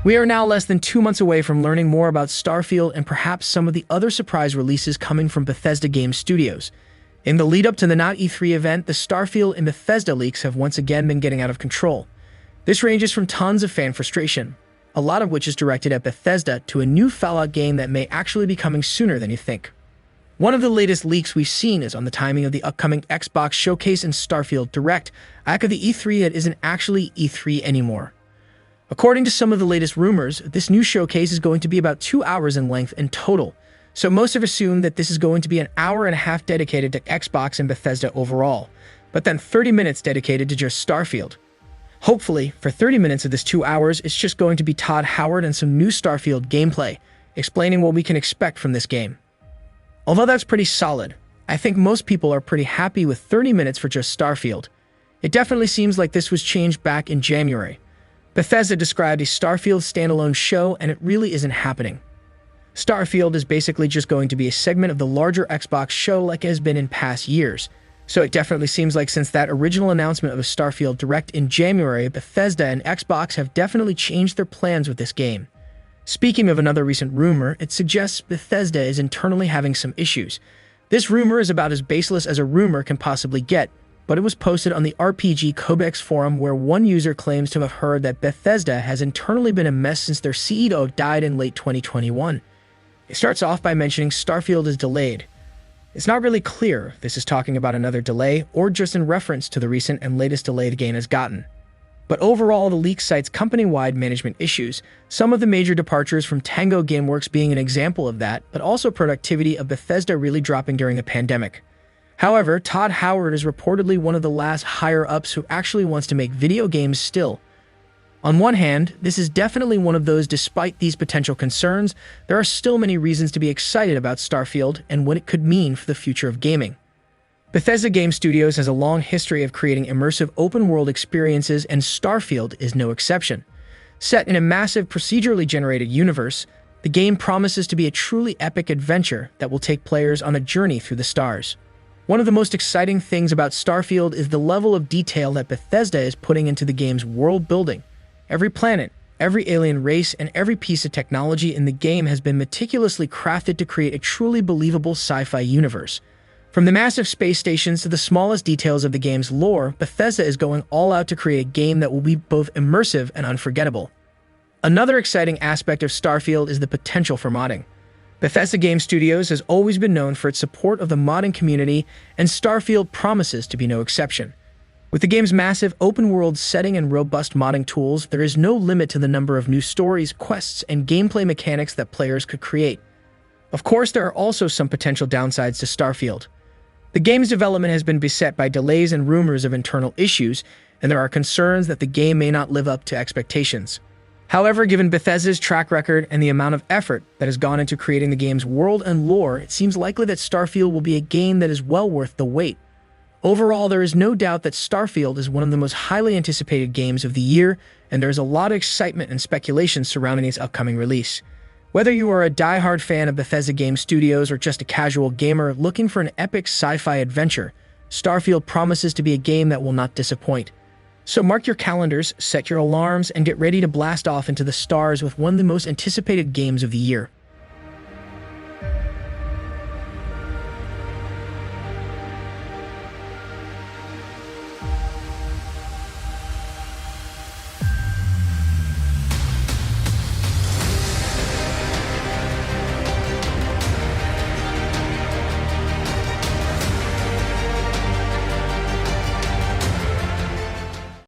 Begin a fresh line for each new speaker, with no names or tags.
We are now less than 2 months away from learning more about Starfield and perhaps some of the other surprise releases coming from Bethesda Game Studios. In the lead-up to the Not E3 event, the Starfield and Bethesda leaks have once again been getting out of control. This ranges from tons of fan frustration, a lot of which is directed at Bethesda, to a new Fallout game that may actually be coming sooner than you think. One of the latest leaks we've seen is on the timing of the upcoming Xbox showcase and Starfield Direct, after the E3 that isn't actually E3 anymore. According to some of the latest rumors, this new showcase is going to be about 2 hours in length in total, so most have assumed that this is going to be an hour and a half dedicated to Xbox and Bethesda overall, but then 30 minutes dedicated to just Starfield. Hopefully, for 30 minutes of this 2 hours, it's just going to be Todd Howard and some new Starfield gameplay, explaining what we can expect from this game. Although that's pretty solid, I think most people are pretty happy with 30 minutes for just Starfield. It definitely seems like this was changed back in January. Bethesda described a Starfield standalone show, and it really isn't happening. Starfield is basically just going to be a segment of the larger Xbox show like it has been in past years. So it definitely seems like since that original announcement of a Starfield Direct in January, Bethesda and Xbox have definitely changed their plans with this game. Speaking of another recent rumor, it suggests Bethesda is internally having some issues. This rumor is about as baseless as a rumor can possibly get, but it was posted on the RPG Codex forum where one user claims to have heard that Bethesda has internally been a mess since their CEO died in late 2021. It starts off by mentioning Starfield is delayed. It's not really clear if this is talking about another delay or just in reference to the recent and latest delay the game has gotten. But overall, the leak cites company-wide management issues, some of the major departures from Tango Gameworks being an example of that, but also productivity of Bethesda really dropping during the pandemic. However, Todd Howard is reportedly one of the last higher-ups who actually wants to make video games still. On one hand, this is definitely one of those despite these potential concerns, there are still many reasons to be excited about Starfield and what it could mean for the future of gaming. Bethesda Game Studios has a long history of creating immersive open-world experiences, and Starfield is no exception. Set in a massive procedurally generated universe, the game promises to be a truly epic adventure that will take players on a journey through the stars. One of the most exciting things about Starfield is the level of detail that Bethesda is putting into the game's world building. Every planet, every alien race, and every piece of technology in the game has been meticulously crafted to create a truly believable sci-fi universe. From the massive space stations to the smallest details of the game's lore, Bethesda is going all out to create a game that will be both immersive and unforgettable. Another exciting aspect of Starfield is the potential for modding. Bethesda Game Studios has always been known for its support of the modding community, and Starfield promises to be no exception. With the game's massive open-world setting and robust modding tools, there is no limit to the number of new stories, quests, and gameplay mechanics that players could create. Of course, there are also some potential downsides to Starfield. The game's development has been beset by delays and rumors of internal issues, and there are concerns that the game may not live up to expectations. However, given Bethesda's track record and the amount of effort that has gone into creating the game's world and lore, it seems likely that Starfield will be a game that is well worth the wait. Overall, there is no doubt that Starfield is one of the most highly anticipated games of the year, and there is a lot of excitement and speculation surrounding its upcoming release. Whether you are a die-hard fan of Bethesda Game Studios or just a casual gamer looking for an epic sci-fi adventure, Starfield promises to be a game that will not disappoint. So mark your calendars, set your alarms, and get ready to blast off into the stars with one of the most anticipated games of the year.